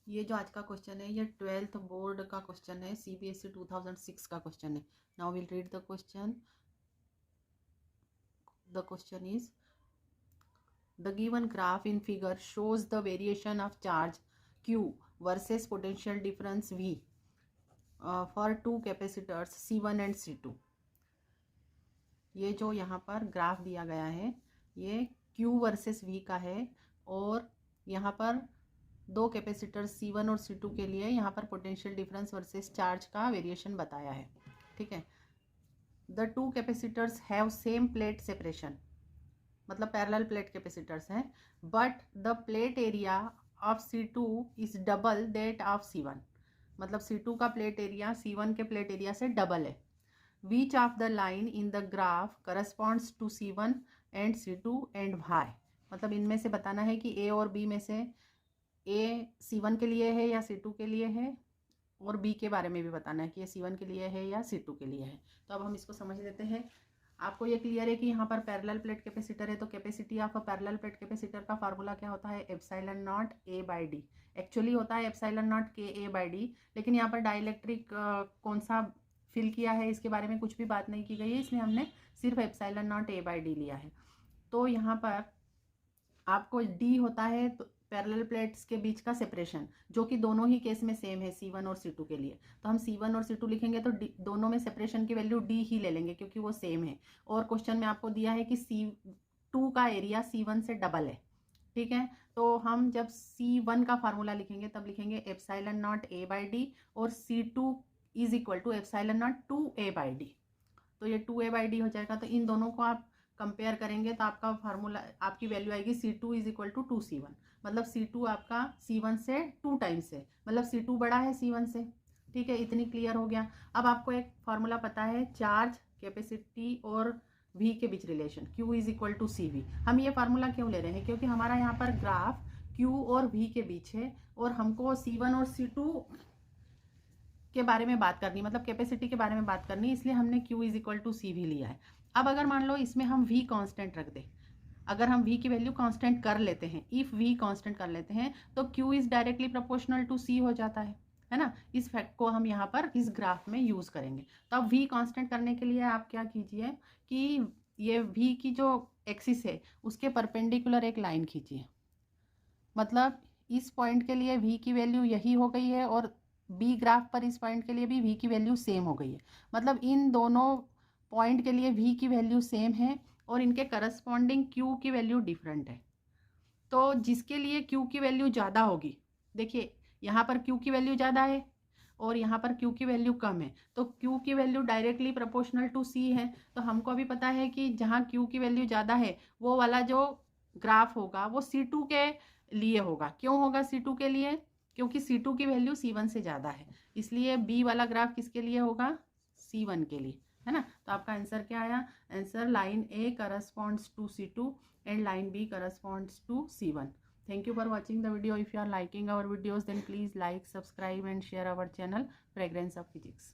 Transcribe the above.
ये जो आज का क्वेश्चन है ये 12th बोर्ड का क्वेश्चन है, CBSE 2006 का क्वेश्चन है। Now will read the question. The question is the given graph in figure shows the variation of charge Q versus potential difference V for two capacitors C1 and C2। ये जो यहाँ पर graph दिया गया है ये Q versus V का है और यहाँ पर दो कैपेसिटर C1 और C2 के लिए यहाँ पर पोटेंशियल डिफरेंस वर्सेस चार्ज का वेरिएशन बताया है। ठीक है। The two capacitors have same plate separation, मतलब पैरेलल प्लेट कैपेसिटर्स हैं, but the plate area of C2 is double that of C1। मतलब C2 का प्लेट एरिया C1 के प्लेट एरिया से डबल है। Which of the line in the graph corresponds to C1 and C2 and why? मतलब इनमें से बताना है कि A और B में से A C1 के लिए है या C2 के लिए है, और B के बारे में भी बताना है कि ये C1 के लिए है या C2 के लिए है। तो अब हम इसको समझ लेते हैं। आपको ये क्लियर है कि यहाँ पर पैरेलल प्लेट कैपेसिटर है, तो capacity of a parallel plate capacitor का फार्मूला क्या होता है? Epsilon not A/D। एक्चुअली होता है एप्सिलॉन नॉट KA/D, लेकिन यहाँ पर डाइलेक्ट्रिक कौन सा फिल किया है इसके बारे में कुछ भी बात नहीं की गई है, इसलिए हमने सिर्फ एप्सिलॉन नॉट A/D लिया है। तो यहाँ पर आपको D होता है तो पैरेलल प्लेट्स के बीच का सेपरेशन, जो कि दोनों ही केस में सेम है C1 और C2 के लिए। तो हम C1 और C2 लिखेंगे तो दोनों में सेपरेशन की वैल्यू D ही ले लेंगे क्योंकि वो सेम है। और क्वेश्चन में आपको दिया है कि C2 का एरिया C1 से डबल है। ठीक है। तो हम जब C1 का फार्मूला लिखेंगे तब लिखेंगे एप्सिलॉन नॉट A/D और C2 is equal to epsilon not 2A/D। तो ये 2A/D हो जाएगा। तो इन दोनों को आप कंपेयर करेंगे तो आपका फार्मूला, आपकी वैल्यू आएगी C2 is equal to 2C1। मतलब C2 आपका C1 से 2 टाइम्स है, मतलब C2 बड़ा है C1 से। ठीक है, इतनी क्लियर हो गया। अब आपको एक फार्मूला पता है चार्ज, कैपेसिटी और V के बीच relation, Q is equal to CV। हम ये फार्मूला क्यों ले रहे हैं? क्योंकि हमारा यहाँ पर ग्राफ Q और V के बीच है और हमको C1 और C2 के बारे में बात करनी, मतलब कैपेसिटी के बारे में बात करनी, इसलिए हमने Q is equal to CV लिया है। अब अगर मान लो इसमें हम V कांस्टेंट रख दें, अगर हम V की वैल्यू कांस्टेंट कर लेते हैं, इफ V कांस्टेंट कर लेते हैं तो Q is directly proportional to C हो जाता है ना। इस फैक्ट को हम यहाँ पर इस ग्राफ में यूज करेंगे। तो अब V कांस्टेंट करने के लिए आप क्या कीजिए कि ये V की जो एक्सिस है उसके परपेंडिकुलर एक लाइन खींचिए। मतलब इस पॉइंट के लिए V की वैल्यू यही हो गई है और B ग्राफ पर इस पॉइंट के लिए भी V की वैल्यू सेम हो गई है। मतलब इन दोनों पॉइंट के लिए V की वैल्यू सेम है और इनके करस्पॉन्डिंग Q की वैल्यू डिफरेंट है। तो जिसके लिए Q की वैल्यू ज़्यादा होगी, देखिए यहाँ पर Q की वैल्यू ज़्यादा है और यहाँ पर Q की वैल्यू कम है, तो Q की value directly proportional to C है। तो हमको अभी पता है कि जहाँ Q की वैल्यू ज़्यादा है वो वाला जो ग्राफ होगा वो C2 के लिए होगा। क्यों होगा C2 के लिए? क्योंकि C2 की वैल्यू C1 से ज़्यादा है, इसलिए B वाला ग्राफ किसके लिए होगा? C1 के लिए, है ना। तो आपका आंसर क्या आया? Answer line A corresponds to C2 and line B corresponds to C1। Thank you for watching the video. If you are liking our videos, then please like, subscribe and share our channel Fragrance of Physics.